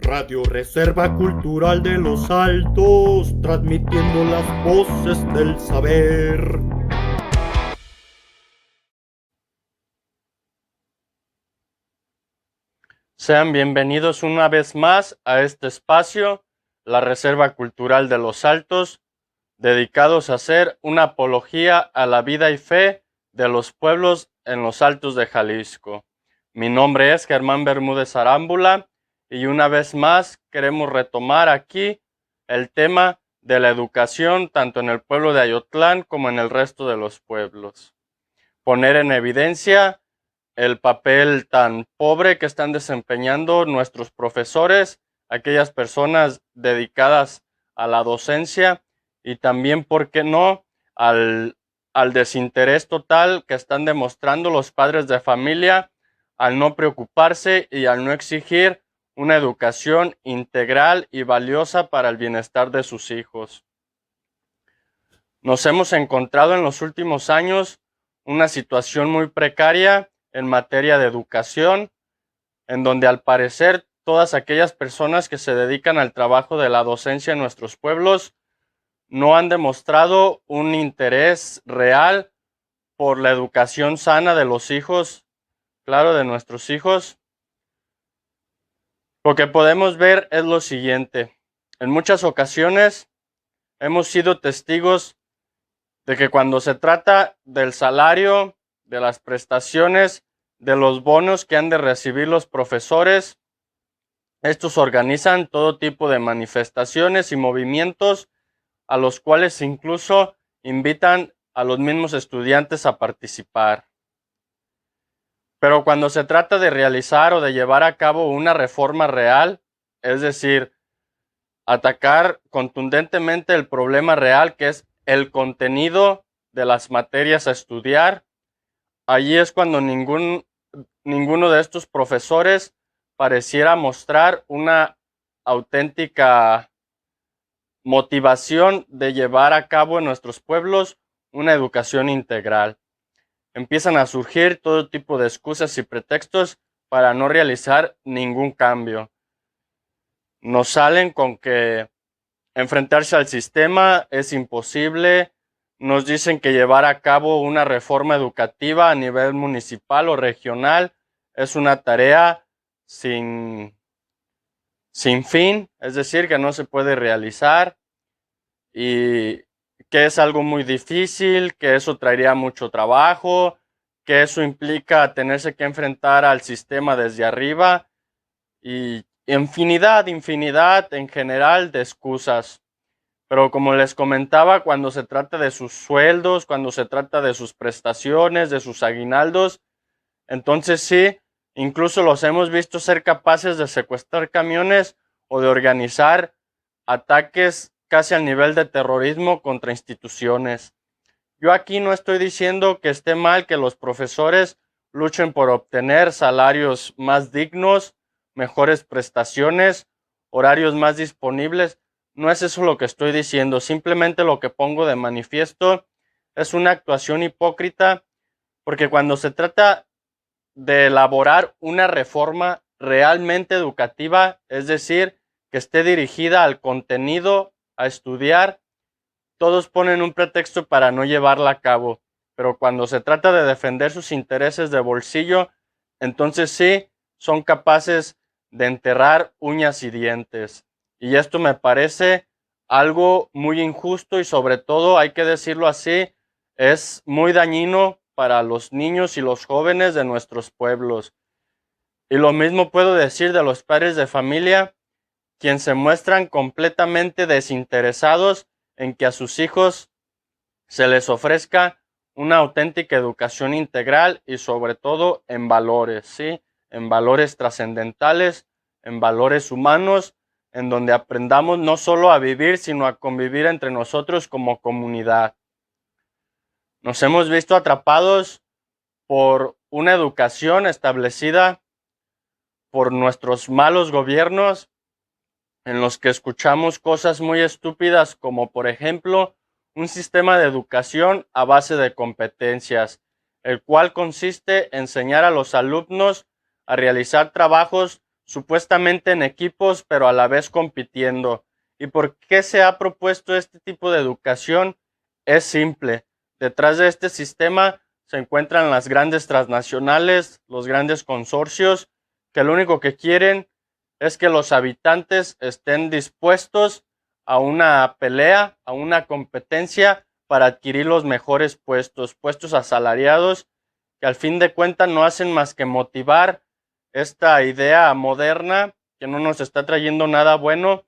Radio Reserva Cultural de los Altos, transmitiendo las voces del saber. Sean bienvenidos una vez más a este espacio, la Reserva Cultural de los Altos, dedicados a hacer una apología a la vida y fe de los pueblos en los Altos de Jalisco. Mi nombre es Germán Bermúdez Arámbula y una vez más queremos retomar aquí el tema de la educación tanto en el pueblo de Ayotlán como en el resto de los pueblos. Poner en evidencia el papel tan pobre que están desempeñando nuestros profesores, aquellas personas dedicadas a la docencia y también, ¿por qué no?, al desinterés total que están demostrando los padres de familia al no preocuparse y al no exigir una educación integral y valiosa para el bienestar de sus hijos. Nos hemos encontrado en los últimos años una situación muy precaria en materia de educación, en donde al parecer todas aquellas personas que se dedican al trabajo de la docencia en nuestros pueblos no han demostrado un interés real por la educación sana de los hijos, claro, de nuestros hijos. Lo que podemos ver es lo siguiente: en muchas ocasiones hemos sido testigos de que cuando se trata del salario, de las prestaciones, de los bonos que han de recibir los profesores, estos organizan todo tipo de manifestaciones y movimientos a los cuales incluso invitan a los mismos estudiantes a participar. Pero cuando se trata de realizar o de llevar a cabo una reforma real, es decir, atacar contundentemente el problema real que es el contenido de las materias a estudiar, allí es cuando ninguno de estos profesores pareciera mostrar una auténtica motivación de llevar a cabo en nuestros pueblos una educación integral. Empiezan a surgir todo tipo de excusas y pretextos para no realizar ningún cambio. Nos salen con que enfrentarse al sistema es imposible. Nos dicen que llevar a cabo una reforma educativa a nivel municipal o regional es una tarea sin fin, es decir, que no se puede realizar y que es algo muy difícil, que eso traería mucho trabajo, que eso implica tenerse que enfrentar al sistema desde arriba y infinidad en general de excusas. Pero como les comentaba, cuando se trata de sus sueldos, cuando se trata de sus prestaciones, de sus aguinaldos, entonces sí, incluso los hemos visto ser capaces de secuestrar camiones o de organizar ataques casi al nivel de terrorismo contra instituciones. Yo aquí no estoy diciendo que esté mal que los profesores luchen por obtener salarios más dignos, mejores prestaciones, horarios más disponibles. No es eso lo que estoy diciendo. Simplemente lo que pongo de manifiesto es una actuación hipócrita, porque cuando se trata de elaborar una reforma realmente educativa, es decir, que esté dirigida al contenido, a estudiar, todos ponen un pretexto para no llevarla a cabo. Pero cuando se trata de defender sus intereses de bolsillo, entonces sí, son capaces de enterrar uñas y dientes. Y esto me parece algo muy injusto y, sobre todo, hay que decirlo así, es muy dañino para los niños y los jóvenes de nuestros pueblos. Y lo mismo puedo decir de los padres de familia, quienes se muestran completamente desinteresados en que a sus hijos se les ofrezca una auténtica educación integral y, sobre todo, en valores, ¿sí? En valores trascendentales, en valores humanos, en donde aprendamos no solo a vivir, sino a convivir entre nosotros como comunidad. Nos hemos visto atrapados por una educación establecida por nuestros malos gobiernos, en los que escuchamos cosas muy estúpidas como, por ejemplo, un sistema de educación a base de competencias, el cual consiste en enseñar a los alumnos a realizar trabajos supuestamente en equipos, pero a la vez compitiendo. ¿Y por qué se ha propuesto este tipo de educación? Es simple. Detrás de este sistema se encuentran las grandes transnacionales, los grandes consorcios, que lo único que quieren es que los habitantes estén dispuestos a una pelea, a una competencia para adquirir los mejores puestos, puestos asalariados, que al fin de cuentas no hacen más que motivar esta idea moderna que no nos está trayendo nada bueno,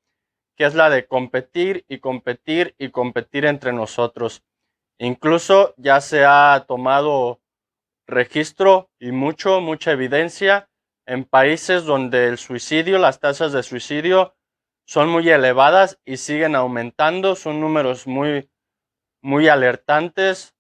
que es la de competir y competir y competir entre nosotros. Incluso ya se ha tomado registro y mucha evidencia en países donde el suicidio, las tasas de suicidio son muy elevadas y siguen aumentando, son números muy alertantes,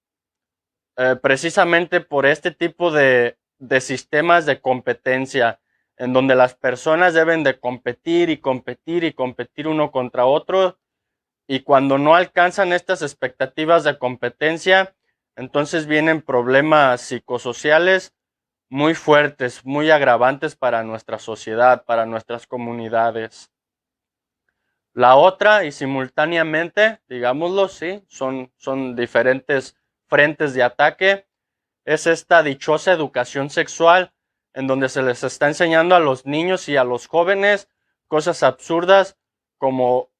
precisamente por este tipo de sistemas de competencia, en donde las personas deben de competir y competir y competir uno contra otro, y cuando no alcanzan estas expectativas de competencia, entonces vienen problemas psicosociales muy fuertes, muy agravantes para nuestra sociedad, para nuestras comunidades. La otra, y simultáneamente, digámoslo, sí, son diferentes frentes de ataque, es esta dichosa educación sexual, en donde se les está enseñando a los niños y a los jóvenes cosas absurdas como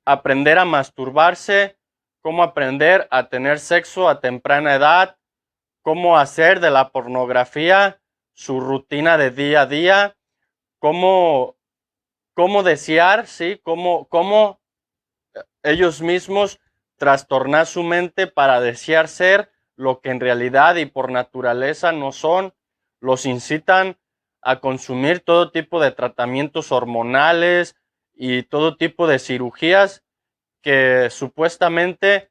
aprender a masturbarse, cómo aprender a tener sexo a temprana edad, cómo hacer de la pornografía su rutina de día a día, cómo desear, ¿sí? Cómo ellos mismos trastornar su mente para desear ser lo que en realidad y por naturaleza no son. Los incitan a consumir todo tipo de tratamientos hormonales y todo tipo de cirugías que supuestamente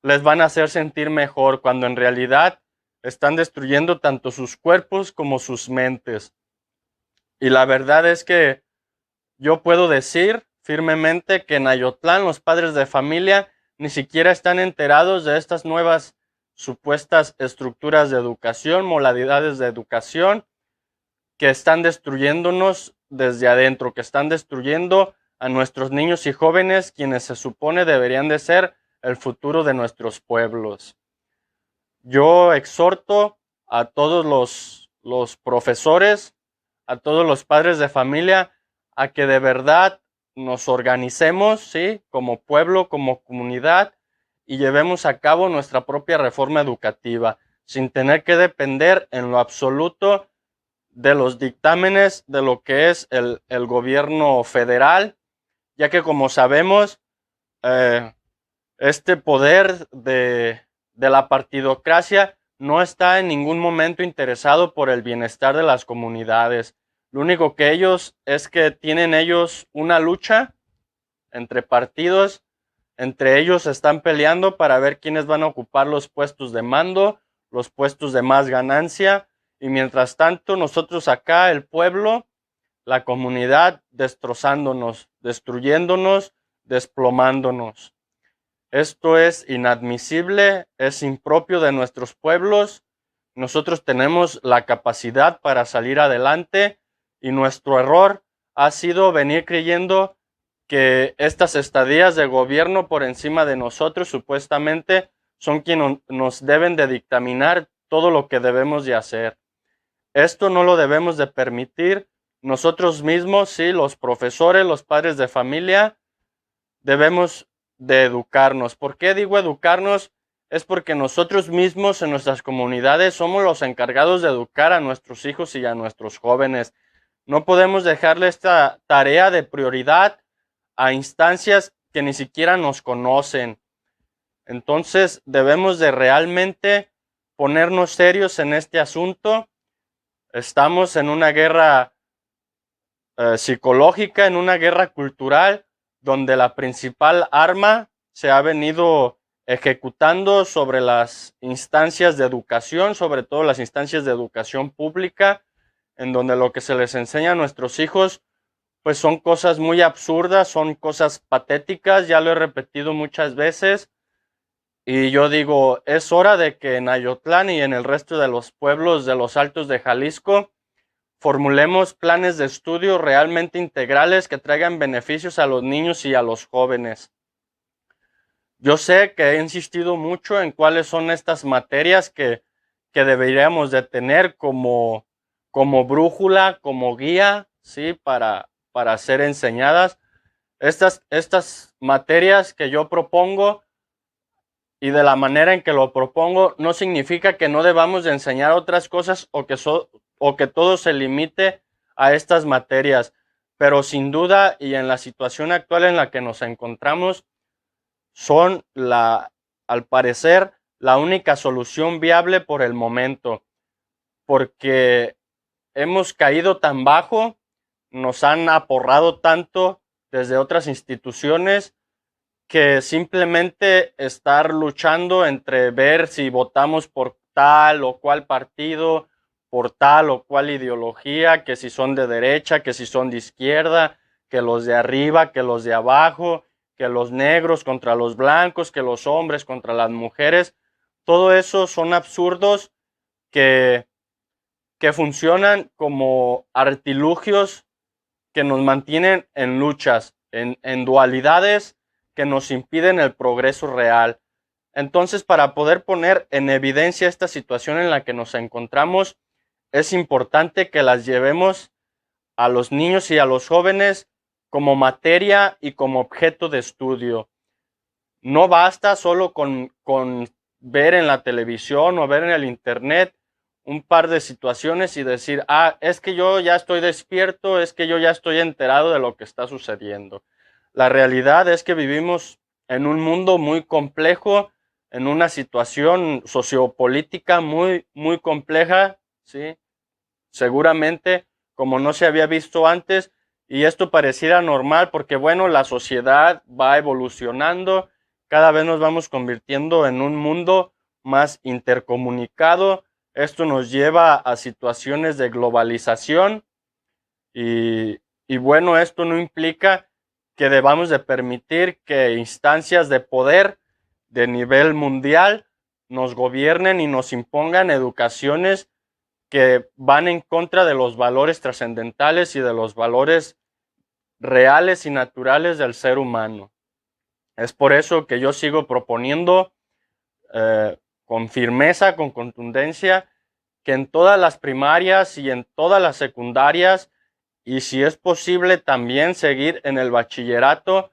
les van a hacer sentir mejor, cuando en realidad están destruyendo tanto sus cuerpos como sus mentes. Y la verdad es que yo puedo decir firmemente que en Ayotlán los padres de familia ni siquiera están enterados de estas nuevas supuestas estructuras de educación, modalidades de educación que están destruyéndonos desde adentro, que están destruyendo a nuestros niños y jóvenes, quienes se supone deberían de ser el futuro de nuestros pueblos. Yo exhorto a todos los profesores, a todos los padres de familia, a que de verdad nos organicemos, ¿sí? Como pueblo, como comunidad, y llevemos a cabo nuestra propia reforma educativa, sin tener que depender en lo absoluto de los dictámenes de lo que es el gobierno federal, ya que como sabemos, este poder de la partidocracia no está en ningún momento interesado por el bienestar de las comunidades. Lo único que ellos es que tienen ellos una lucha entre partidos, entre ellos están peleando para ver quiénes van a ocupar los puestos de mando, los puestos de más ganancia, y mientras tanto nosotros acá, el pueblo, la comunidad, destrozándonos, destruyéndonos, desplomándonos. Esto es inadmisible, es impropio de nuestros pueblos. Nosotros tenemos la capacidad para salir adelante y nuestro error ha sido venir creyendo que estas estadías de gobierno por encima de nosotros supuestamente son quienes nos deben de dictaminar todo lo que debemos de hacer. Esto no lo debemos de permitir. Nosotros mismos, sí, los profesores, los padres de familia, debemos de educarnos. ¿Por qué digo educarnos? Es porque nosotros mismos en nuestras comunidades somos los encargados de educar a nuestros hijos y a nuestros jóvenes. No podemos dejarle esta tarea de prioridad a instancias que ni siquiera nos conocen. Entonces debemos de realmente ponernos serios en este asunto. Estamos en una guerra psicológica, en una guerra cultural, donde la principal arma se ha venido ejecutando sobre las instancias de educación, sobre todo las instancias de educación pública, en donde lo que se les enseña a nuestros hijos pues son cosas muy absurdas, son cosas patéticas, ya lo he repetido muchas veces, y yo digo, es hora de que en Ayotlán y en el resto de los pueblos de los Altos de Jalisco formulemos planes de estudio realmente integrales que traigan beneficios a los niños y a los jóvenes. Yo sé que he insistido mucho en cuáles son estas materias que deberíamos de tener como brújula, como guía, ¿sí? Para ser enseñadas. Estas materias que yo propongo y de la manera en que lo propongo no significa que no debamos de enseñar otras cosas o que todo se limite a estas materias, pero sin duda y en la situación actual en la que nos encontramos son al parecer la única solución viable por el momento, porque hemos caído tan bajo, nos han aporrado tanto desde otras instituciones que simplemente estar luchando entre ver si votamos por tal o cual partido, por tal o cual ideología, que si son de derecha, que si son de izquierda, que los de arriba, que los de abajo, que los negros contra los blancos, que los hombres contra las mujeres, todo eso son absurdos que funcionan como artilugios que nos mantienen en luchas, en dualidades que nos impiden el progreso real. Entonces, para poder poner en evidencia esta situación en la que nos encontramos, es importante que las llevemos a los niños y a los jóvenes como materia y como objeto de estudio. No basta solo con ver en la televisión o ver en el internet un par de situaciones y decir, es que yo ya estoy despierto, es que yo ya estoy enterado de lo que está sucediendo. La realidad es que vivimos en un mundo muy complejo, en una situación sociopolítica muy, muy compleja, ¿sí? Seguramente como no se había visto antes, y esto pareciera normal porque, bueno, la sociedad va evolucionando, cada vez nos vamos convirtiendo en un mundo más intercomunicado. Esto nos lleva a situaciones de globalización y bueno, esto no implica que debamos de permitir que instancias de poder de nivel mundial nos gobiernen y nos impongan educaciones que van en contra de los valores trascendentales y de los valores reales y naturales del ser humano. Es por eso que yo sigo proponiendo con firmeza, con contundencia, que en todas las primarias y en todas las secundarias, y si es posible también seguir en el bachillerato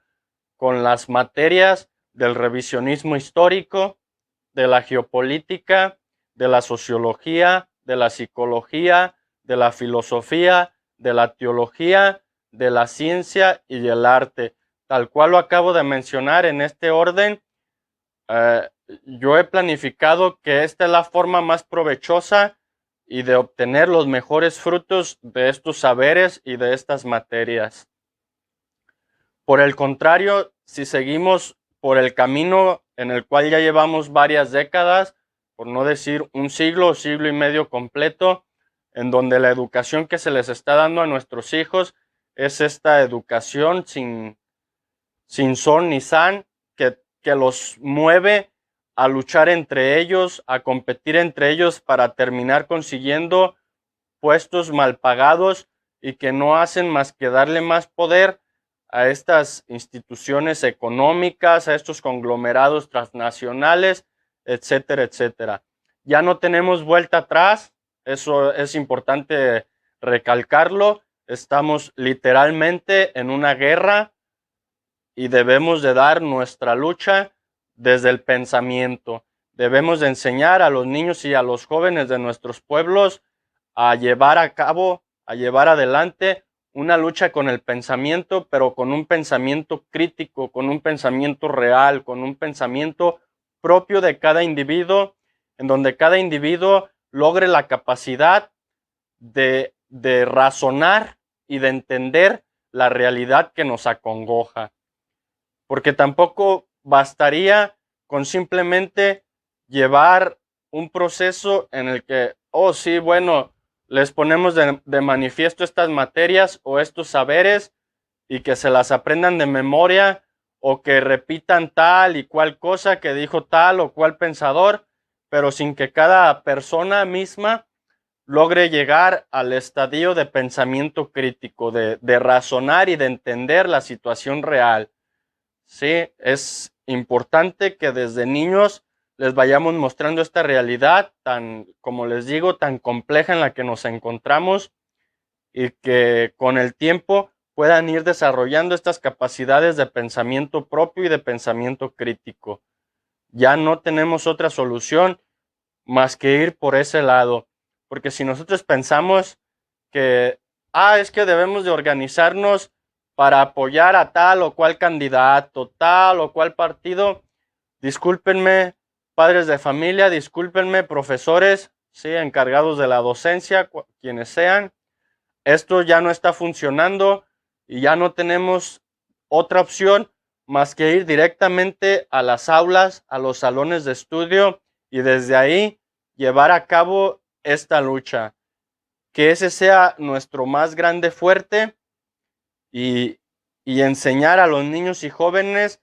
con las materias del revisionismo histórico, de la geopolítica, de la sociología, de la psicología, de la filosofía, de la teología, de la ciencia y del arte. Tal cual lo acabo de mencionar en este orden, yo he planificado que esta es la forma más provechosa y de obtener los mejores frutos de estos saberes y de estas materias. Por el contrario, si seguimos por el camino en el cual ya llevamos varias décadas, por no decir un siglo o siglo y medio completo, en donde la educación que se les está dando a nuestros hijos es esta educación sin son ni san, que los mueve a luchar entre ellos, a competir entre ellos para terminar consiguiendo puestos mal pagados y que no hacen más que darle más poder a estas instituciones económicas, a estos conglomerados transnacionales, etcétera, etcétera. Ya no tenemos vuelta atrás, eso es importante recalcarlo, estamos literalmente en una guerra y debemos de dar nuestra lucha desde el pensamiento. Debemos de enseñar a los niños y a los jóvenes de nuestros pueblos a llevar a cabo, a llevar adelante una lucha con el pensamiento, pero con un pensamiento crítico, con un pensamiento real, con un pensamiento propio de cada individuo, en donde cada individuo logre la capacidad de razonar y de entender la realidad que nos acongoja. Porque tampoco bastaría con simplemente llevar un proceso en el que, sí, bueno, les ponemos de manifiesto estas materias o estos saberes y que se las aprendan de memoria o que repitan tal y cual cosa que dijo tal o cual pensador, pero sin que cada persona misma logre llegar al estadio de pensamiento crítico, de razonar y de entender la situación real. Sí, es importante que desde niños les vayamos mostrando esta realidad tan, como les digo, tan compleja en la que nos encontramos, y que con el tiempo puedan ir desarrollando estas capacidades de pensamiento propio y de pensamiento crítico. Ya no tenemos otra solución más que ir por ese lado, porque si nosotros pensamos que, es que debemos de organizarnos para apoyar a tal o cual candidato, tal o cual partido, discúlpenme, padres de familia, discúlpenme, profesores, sí, encargados de la docencia, quienes sean, esto ya no está funcionando y ya no tenemos otra opción más que ir directamente a las aulas, a los salones de estudio y desde ahí llevar a cabo esta lucha. Que ese sea nuestro más grande fuerte y, y enseñar a los niños y jóvenes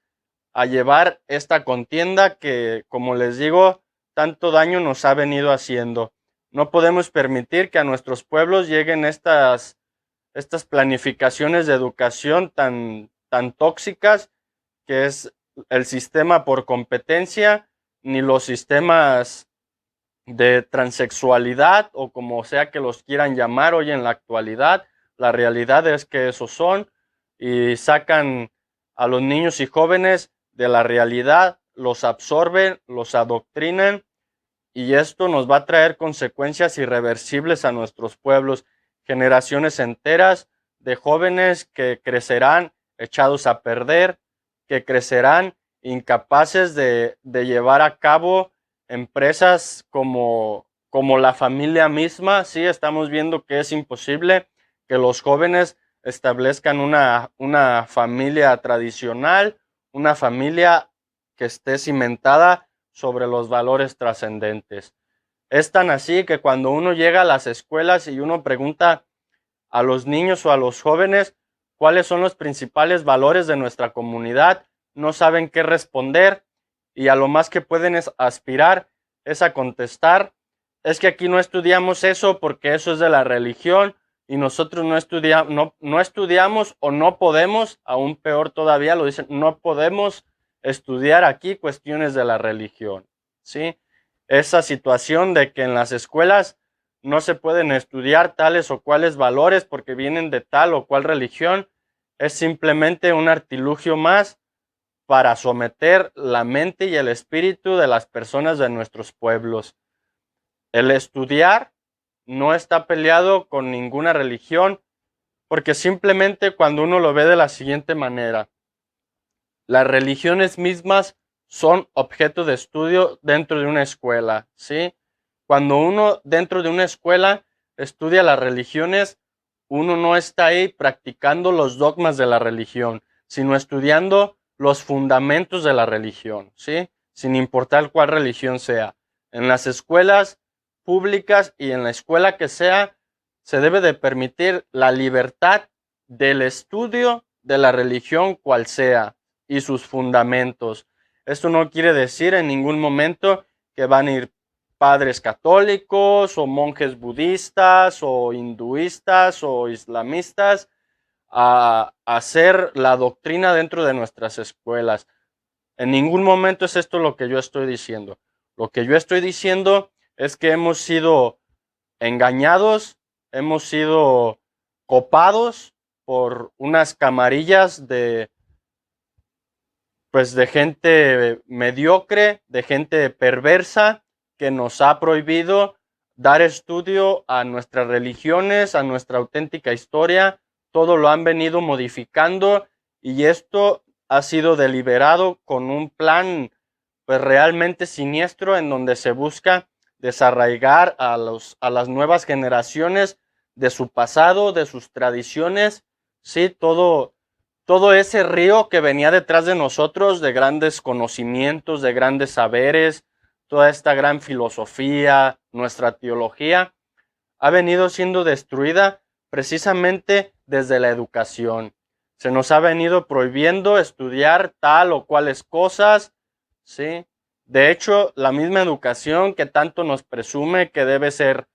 a llevar esta contienda que, como les digo, tanto daño nos ha venido haciendo. No podemos permitir que a nuestros pueblos lleguen estas planificaciones de educación tan tóxicas, que es el sistema por competencia, ni los sistemas de transexualidad o como sea que los quieran llamar hoy en la actualidad. La realidad es que esos son, y sacan a los niños y jóvenes de la realidad, los absorben, los adoctrinan, y esto nos va a traer consecuencias irreversibles a nuestros pueblos, generaciones enteras de jóvenes que crecerán echados a perder, que crecerán incapaces de llevar a cabo empresas como la familia misma. Sí, estamos viendo que es imposible que los jóvenes establezcan una familia tradicional, una familia que esté cimentada sobre los valores trascendentes. Es tan así que cuando uno llega a las escuelas y uno pregunta a los niños o a los jóvenes cuáles son los principales valores de nuestra comunidad, no saben qué responder, y a lo más que pueden aspirar es a contestar: es que aquí no estudiamos eso porque eso es de la religión y nosotros no estudiamos o no podemos, aún peor todavía lo dicen, no podemos estudiar aquí cuestiones de la religión, ¿sí? Esa situación de que en las escuelas no se pueden estudiar tales o cuales valores porque vienen de tal o cual religión es simplemente un artilugio más para someter la mente y el espíritu de las personas de nuestros pueblos. El estudiar no está peleado con ninguna religión, porque simplemente cuando uno lo ve de la siguiente manera: las religiones mismas son objeto de estudio dentro de una escuela, ¿sí? Cuando uno dentro de una escuela estudia las religiones, uno no está ahí practicando los dogmas de la religión, sino estudiando los fundamentos de la religión, ¿sí? Sin importar cuál religión sea. En las escuelas públicas y en la escuela que sea, se debe de permitir la libertad del estudio de la religión cual sea y sus fundamentos. Esto no quiere decir en ningún momento que van a ir padres católicos o monjes budistas o hinduistas o islamistas a hacer la doctrina dentro de nuestras escuelas. En ningún momento es esto lo que yo estoy diciendo. Lo que yo estoy diciendo es que hemos sido engañados, hemos sido copados por unas camarillas de gente mediocre, de gente perversa, que nos ha prohibido dar estudio a nuestras religiones, a nuestra auténtica historia. Todo lo han venido modificando, y esto ha sido deliberado con un plan realmente siniestro, en donde se busca desarraigar a las nuevas generaciones de su pasado, de sus tradiciones, sí, todo ese río que venía detrás de nosotros, de grandes conocimientos, de grandes saberes, toda esta gran filosofía, nuestra teología, ha venido siendo destruida precisamente desde la educación. Se nos ha venido prohibiendo estudiar tal o cuales cosas, ¿sí? De hecho, la misma educación que tanto nos presume que debe ser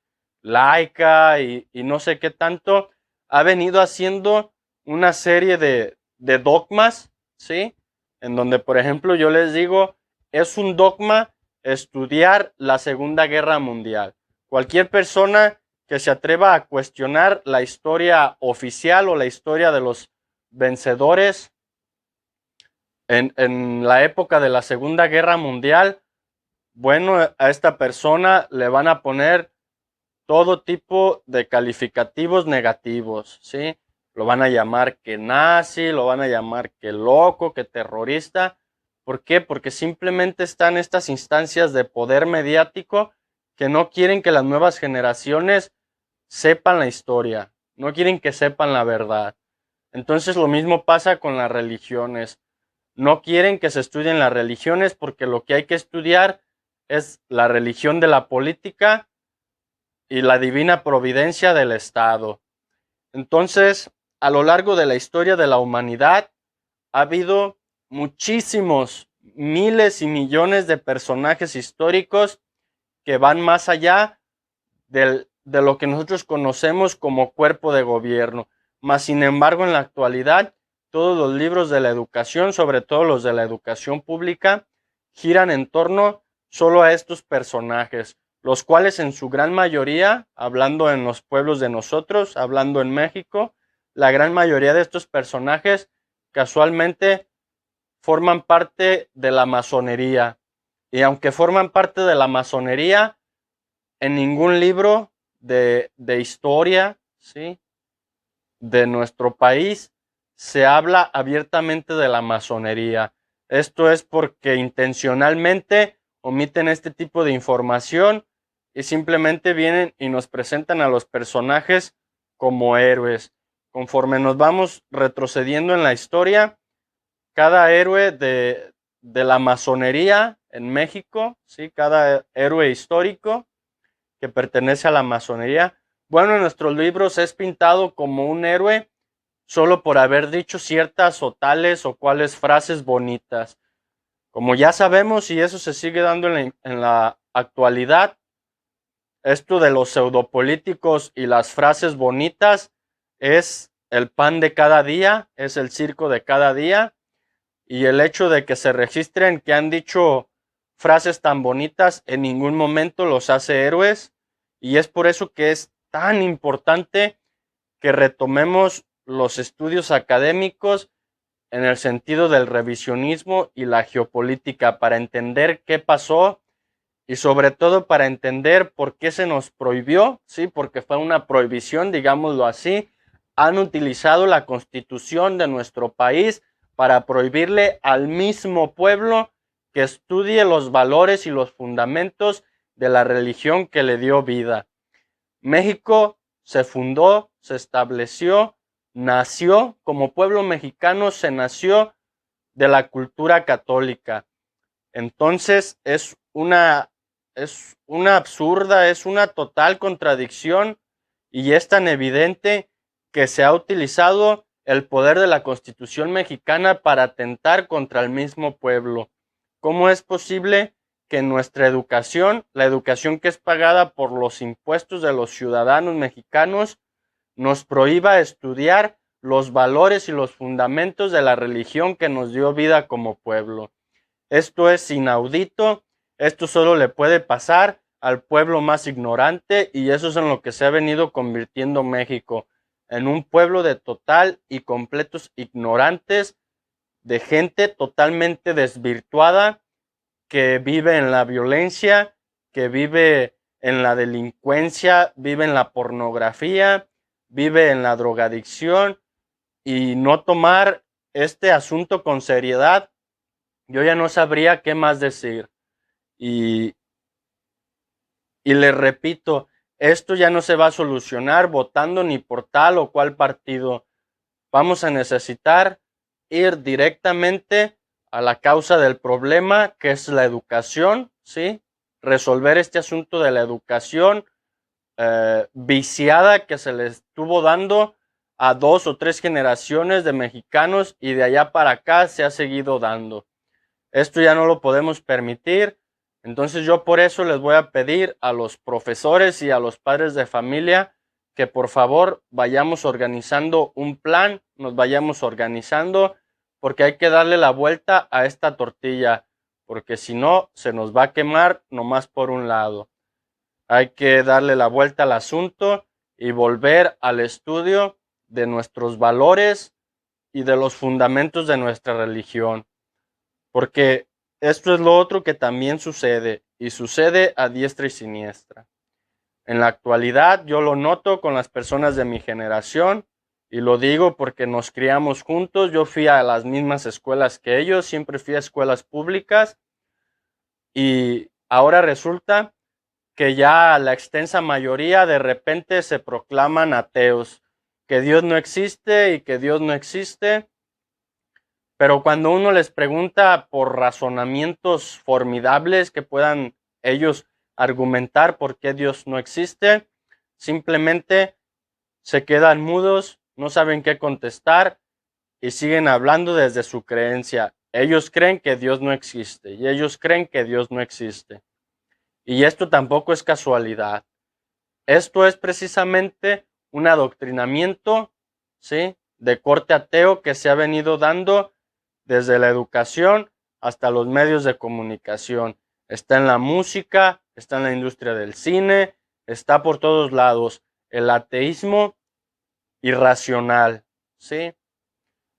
laica y no sé qué tanto, ha venido haciendo una serie de dogmas, ¿sí? En donde, por ejemplo, yo les digo, es un dogma estudiar la Segunda Guerra Mundial. Cualquier persona que se atreva a cuestionar la historia oficial o la historia de los vencedores en la época de la Segunda Guerra Mundial, bueno, a esta persona le van a poner todo tipo de calificativos negativos, ¿sí? Lo van a llamar que nazi, lo van a llamar que loco, que terrorista. ¿Por qué? Porque simplemente están estas instancias de poder mediático que no quieren que las nuevas generaciones sepan la historia, no quieren que sepan la verdad. Entonces lo mismo pasa con las religiones. No quieren que se estudien las religiones porque lo que hay que estudiar es la religión de la política y la divina providencia del Estado. Entonces, a lo largo de la historia de la humanidad, ha habido muchísimos, miles y millones de personajes históricos que van más allá de lo que nosotros conocemos como cuerpo de gobierno. Mas, sin embargo, en la actualidad, todos los libros de la educación, sobre todo los de la educación pública, giran en torno solo a estos personajes, los cuales en su gran mayoría, hablando en los pueblos de nosotros, hablando en México, la gran mayoría de estos personajes casualmente forman parte de la masonería. Y aunque forman parte de la masonería, en ningún libro de historia, ¿sí?, de nuestro país se habla abiertamente de la masonería. Esto es porque intencionalmente omiten este tipo de información y simplemente vienen y nos presentan a los personajes como héroes. Conforme nos vamos retrocediendo en la historia, cada héroe de la masonería en México, ¿sí?, cada héroe histórico que pertenece a la masonería, bueno, en nuestros libros es pintado como un héroe solo por haber dicho ciertas o tales o cuales frases bonitas. Como ya sabemos, y eso se sigue dando en la actualidad, esto de los pseudopolíticos y las frases bonitas es el pan de cada día, es el circo de cada día, y el hecho de que se registren que han dicho frases tan bonitas en ningún momento los hace héroes, y es por eso que es tan importante que retomemos los estudios académicos en el sentido del revisionismo y la geopolítica para entender qué pasó y sobre todo para entender por qué se nos prohibió, ¿sí?, porque fue una prohibición, digámoslo así. Han utilizado la constitución de nuestro país para prohibirle al mismo pueblo que estudie los valores y los fundamentos de la religión que le dio vida. México se fundó, se estableció, nació como pueblo mexicano, se nació de la cultura católica. Entonces es una absurda, es una total contradicción y es tan evidente que se ha utilizado el poder de la Constitución mexicana para atentar contra el mismo pueblo. ¿Cómo es posible que nuestra educación, la educación que es pagada por los impuestos de los ciudadanos mexicanos, nos prohíba estudiar los valores y los fundamentos de la religión que nos dio vida como pueblo? Esto es inaudito, esto solo le puede pasar al pueblo más ignorante y eso es en lo que se ha venido convirtiendo México, en un pueblo de total y completos ignorantes, de gente totalmente desvirtuada, que vive en la violencia, que vive en la delincuencia, vive en la pornografía, vive en la drogadicción, y no tomar este asunto con seriedad, yo ya no sabría qué más decir. Y, y les repito, esto ya no se va a solucionar votando ni por tal o cual partido. Vamos a necesitar ir directamente a la causa del problema, que es la educación, ¿sí? Resolver este asunto de la educación viciada que se le estuvo dando a 2 o 3 generaciones de mexicanos y de allá para acá se ha seguido dando. Esto ya no lo podemos permitir. Entonces yo por eso les voy a pedir a los profesores y a los padres de familia que por favor vayamos organizando un plan, nos vayamos organizando, porque hay que darle la vuelta a esta tortilla, porque si no se nos va a quemar nomás por un lado. Hay que darle la vuelta al asunto y volver al estudio de nuestros valores y de los fundamentos de nuestra religión, porque esto es lo otro que también sucede, y sucede a diestra y siniestra. En la actualidad yo lo noto con las personas de mi generación, y lo digo porque nos criamos juntos. Yo fui a las mismas escuelas que ellos, siempre fui a escuelas públicas, y ahora resulta que ya la extensa mayoría de repente se proclaman ateos, que Dios no existe y que Dios no existe. Pero cuando uno les pregunta por razonamientos formidables que puedan ellos argumentar por qué Dios no existe, simplemente se quedan mudos, no saben qué contestar y siguen hablando desde su creencia. Ellos creen que Dios no existe y ellos creen que Dios no existe. Y esto tampoco es casualidad. Esto es precisamente un adoctrinamiento, ¿sí?, de corte ateo que se ha venido dando desde la educación hasta los medios de comunicación. Está en la música, está en la industria del cine, está por todos lados. El ateísmo irracional, ¿sí?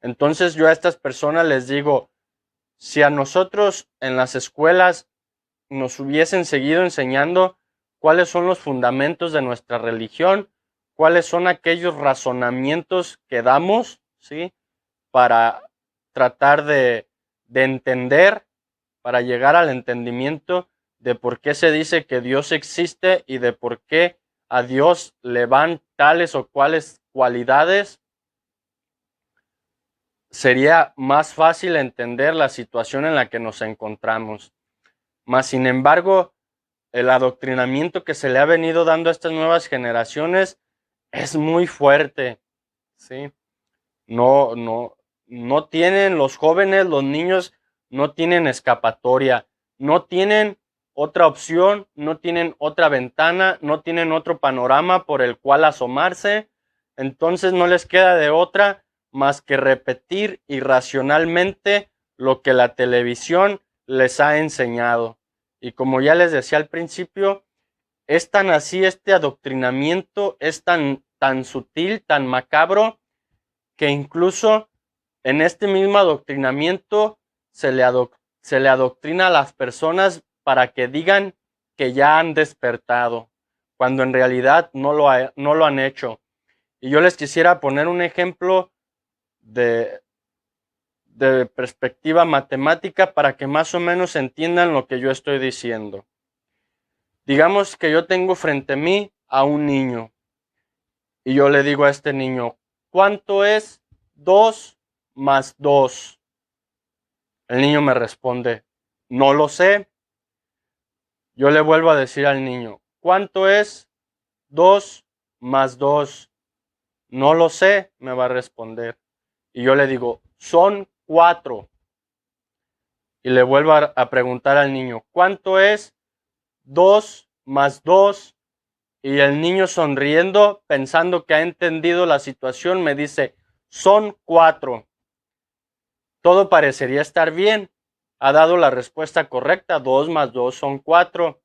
Entonces yo a estas personas les digo, si a nosotros en las escuelas nos hubiesen seguido enseñando cuáles son los fundamentos de nuestra religión, cuáles son aquellos razonamientos que damos, ¿sí?, para tratar de entender, para llegar al entendimiento de por qué se dice que Dios existe y de por qué a Dios le van tales o cuales cualidades, sería más fácil entender la situación en la que nos encontramos. Mas, sin embargo, el adoctrinamiento que se le ha venido dando a estas nuevas generaciones es muy fuerte, ¿sí? No tienen los jóvenes, los niños, no tienen escapatoria, no tienen otra opción, no tienen otra ventana, no tienen otro panorama por el cual asomarse. Entonces no les queda de otra más que repetir irracionalmente lo que la televisión les ha enseñado. Y como ya les decía al principio, es tan así este adoctrinamiento, es tan sutil, tan macabro, que incluso en este mismo adoctrinamiento se le adoctrina a las personas para que digan que ya han despertado, cuando en realidad no lo han hecho. Y yo les quisiera poner un ejemplo de perspectiva matemática para que más o menos entiendan lo que yo estoy diciendo. Digamos que yo tengo frente a mí a un niño y yo le digo a este niño, ¿cuánto es 2 más 2? El niño me responde, no lo sé. Yo le vuelvo a decir al niño, ¿cuánto es 2 más 2? No lo sé, me va a responder. Y yo le digo, son 4. Y le vuelvo a preguntar al niño, ¿cuánto es 2 más 2? Y el niño, sonriendo, pensando que ha entendido la situación, me dice, son 4. Todo parecería estar bien. Ha dado la respuesta correcta, 2 más 2 son 4.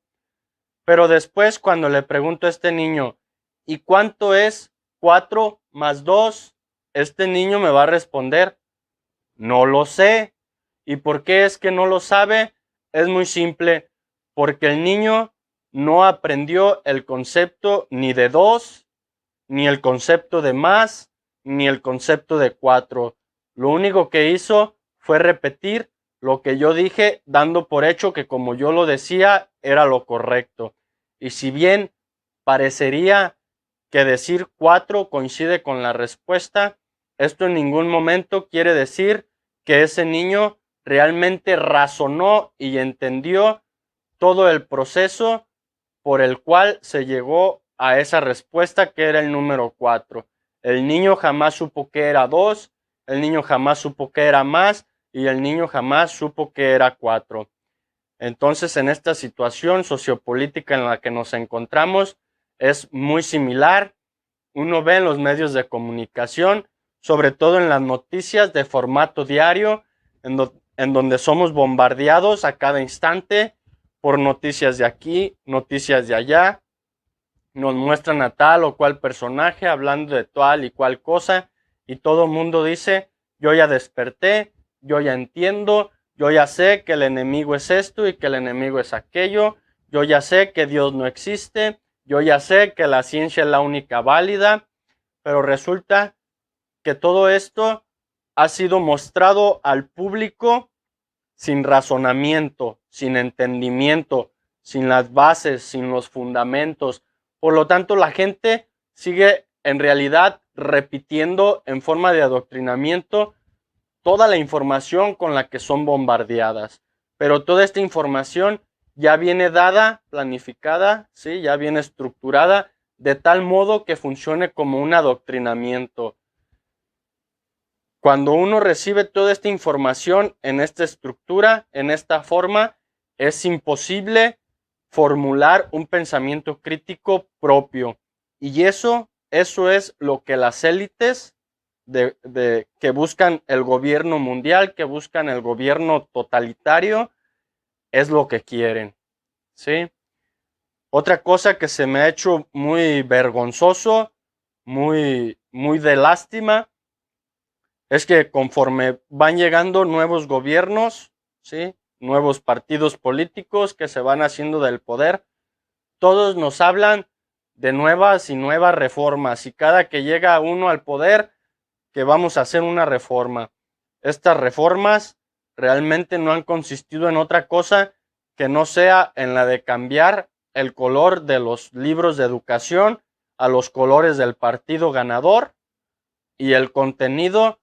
Pero después, cuando le pregunto a este niño, ¿y cuánto es 4 más 2? Este niño me va a responder, no lo sé. ¿Y por qué es que no lo sabe? Es muy simple, porque el niño no aprendió el concepto ni de 2, ni el concepto de más, ni el concepto de 4. Lo único que hizo fue repetir lo que yo dije, dando por hecho que como yo lo decía era lo correcto. Y si bien parecería que decir 4 coincide con la respuesta, esto en ningún momento quiere decir que ese niño realmente razonó y entendió todo el proceso por el cual se llegó a esa respuesta que era el número 4. El niño jamás supo que era 2, el niño jamás supo que era más y el niño jamás supo que era 4. Entonces, en esta situación sociopolítica en la que nos encontramos, es muy similar. Uno ve en los medios de comunicación, sobre todo en las noticias de formato diario, en donde somos bombardeados a cada instante por noticias de aquí, noticias de allá. Nos muestran a tal o cual personaje hablando de tal y cual cosa, y todo el mundo dice, yo ya desperté, yo ya entiendo, yo ya sé que el enemigo es esto y que el enemigo es aquello, yo ya sé que Dios no existe, yo ya sé que la ciencia es la única válida, pero resulta que todo esto ha sido mostrado al público sin razonamiento, sin entendimiento, sin las bases, sin los fundamentos. Por lo tanto, la gente sigue en realidad repitiendo en forma de adoctrinamiento toda la información con la que son bombardeadas. Pero toda esta información ya viene dada, planificada, ¿sí? Ya viene estructurada de tal modo que funcione como un adoctrinamiento. Cuando uno recibe toda esta información en esta estructura, en esta forma, es imposible formular un pensamiento crítico propio. Y eso es lo que las élites que buscan el gobierno mundial, que buscan el gobierno totalitario, es lo que quieren, ¿sí? Otra cosa que se me ha hecho muy vergonzoso, muy de lástima, es que conforme van llegando nuevos gobiernos, ¿sí? Nuevos partidos políticos que se van haciendo del poder, todos nos hablan de nuevas y nuevas reformas, y cada que llega uno al poder, que vamos a hacer una reforma. Estas reformas realmente no han consistido en otra cosa que no sea en la de cambiar el color de los libros de educación a los colores del partido ganador, y el contenido,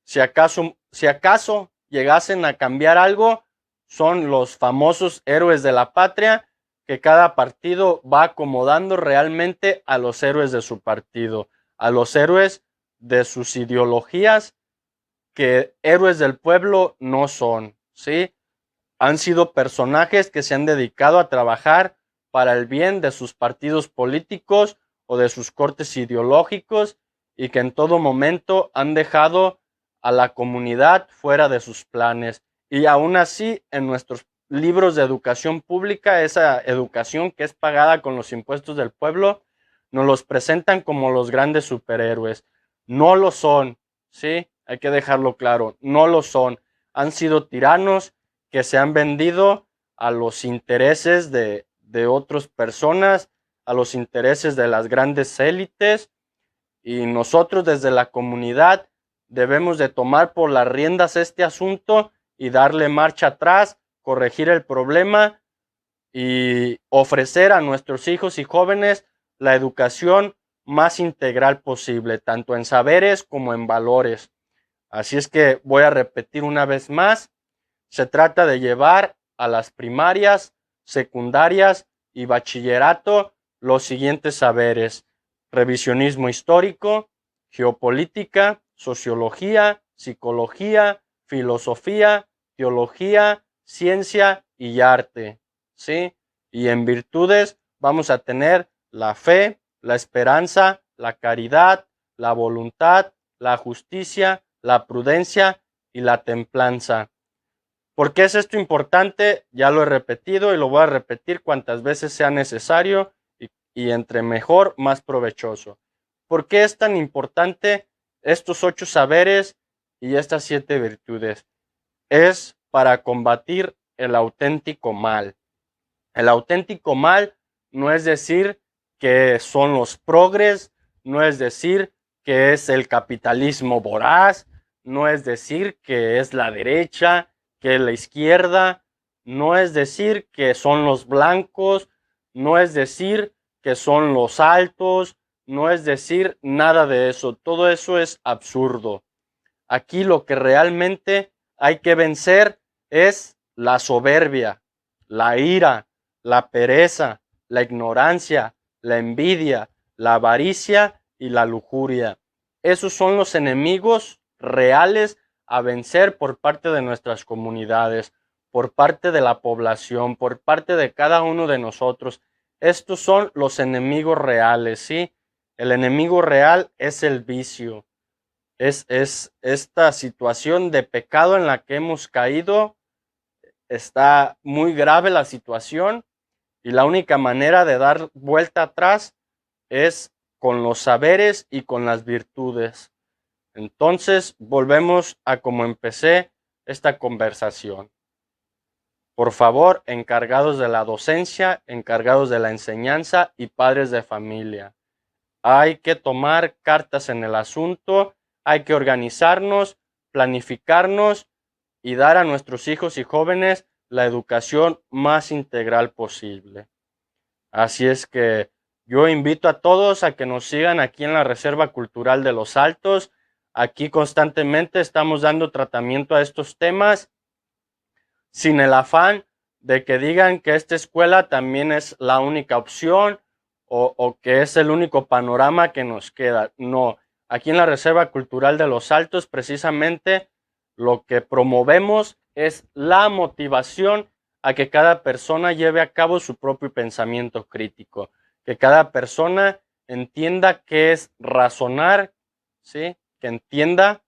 si acaso llegasen a cambiar algo, son los famosos héroes de la patria, que cada partido va acomodando realmente a los héroes de su partido, a los héroes de sus ideologías, que héroes del pueblo no son, ¿sí? Han sido personajes que se han dedicado a trabajar para el bien de sus partidos políticos o de sus cortes ideológicos, y que en todo momento han dejado a la comunidad fuera de sus planes. Y aún así, en nuestros libros de educación pública, esa educación que es pagada con los impuestos del pueblo, nos los presentan como los grandes superhéroes. No lo son, ¿sí? Hay que dejarlo claro, no lo son. Han sido tiranos que se han vendido a los intereses de otras personas, a los intereses de las grandes élites, y nosotros desde la comunidad debemos de tomar por las riendas este asunto y darle marcha atrás, corregir el problema y ofrecer a nuestros hijos y jóvenes la educación más integral posible, tanto en saberes como en valores. Así es que voy a repetir una vez más, se trata de llevar a las primarias, secundarias y bachillerato los siguientes saberes: revisionismo histórico, geopolítica, sociología, psicología, filosofía, teología, ciencia y arte, ¿sí? Y en virtudes vamos a tener la fe, la esperanza, la caridad, la voluntad, la justicia, la prudencia y la templanza. ¿Por qué es esto importante? Ya lo he repetido y lo voy a repetir cuantas veces sea necesario, y entre mejor, más provechoso. ¿Por qué es tan importante estos 8 saberes y estas 7 virtudes? Es para combatir el auténtico mal. El auténtico mal no es decir que son los progres, no es decir que es el capitalismo voraz, no es decir que es la derecha, que es la izquierda, no es decir que son los blancos, no es decir que son los altos, no es decir nada de eso. Todo eso es absurdo. Aquí lo que realmente hay que vencer es la soberbia, la ira, la pereza, la ignorancia, la envidia, la avaricia y la lujuria. Esos son los enemigos reales a vencer por parte de nuestras comunidades. por parte de la población, por parte de cada uno de nosotros. Estos son los enemigos reales, ¿sí? El enemigo real es el vicio, es esta situación de pecado en la que hemos caído. Está muy grave la situación y la única manera de dar vuelta atrás es con los saberes y con las virtudes. Entonces, volvemos a como empecé esta conversación. Por favor, encargados de la docencia, encargados de la enseñanza y padres de familia, hay que tomar cartas en el asunto, hay que organizarnos, planificarnos y dar a nuestros hijos y jóvenes la educación más integral posible. Así es que yo invito a todos a que nos sigan aquí en la Reserva Cultural de Los Altos. Aquí constantemente estamos dando tratamiento a estos temas sin el afán de que digan que esta escuela también es la única opción o que es el único panorama que nos queda. No, aquí en la Reserva Cultural de Los Altos precisamente lo que promovemos es la motivación a que cada persona lleve a cabo su propio pensamiento crítico, que cada persona entienda qué es razonar, ¿sí? Que entienda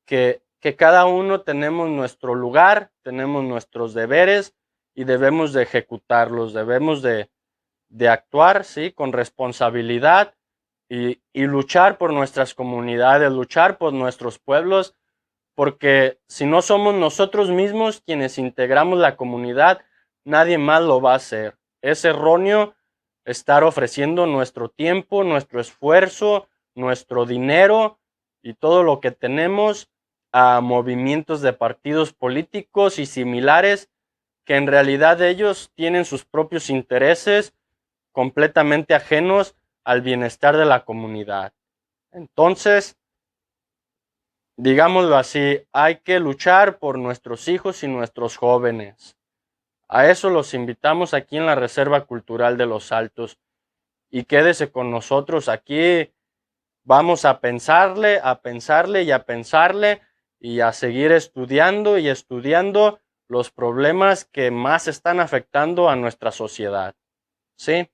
que cada uno tenemos nuestro lugar, tenemos nuestros deberes y debemos de ejecutarlos, debemos de actuar, ¿sí? Con responsabilidad y luchar por nuestras comunidades, luchar por nuestros pueblos, porque si no somos nosotros mismos quienes integramos la comunidad, nadie más lo va a hacer. Es erróneo estar ofreciendo nuestro tiempo, nuestro esfuerzo, nuestro dinero y todo lo que tenemos a movimientos de partidos políticos y similares que en realidad ellos tienen sus propios intereses completamente ajenos al bienestar de la comunidad. Entonces, digámoslo así, hay que luchar por nuestros hijos y nuestros jóvenes. A eso los invitamos aquí en la Reserva Cultural de Los Altos. Y quédese con nosotros aquí. Vamos a pensarle y a seguir estudiando y estudiando los problemas que más están afectando a nuestra sociedad. ¿Sí?